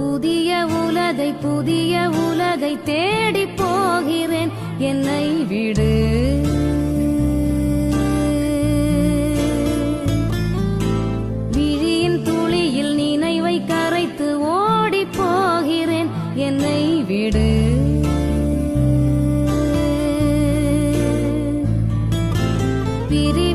புதிய உலகை தேடி போகிறேன், என்னை விடு. விழியின் துளியில் நினைவை கரைத்து ஓடி போகிறேன், என்னை விடு. பிரி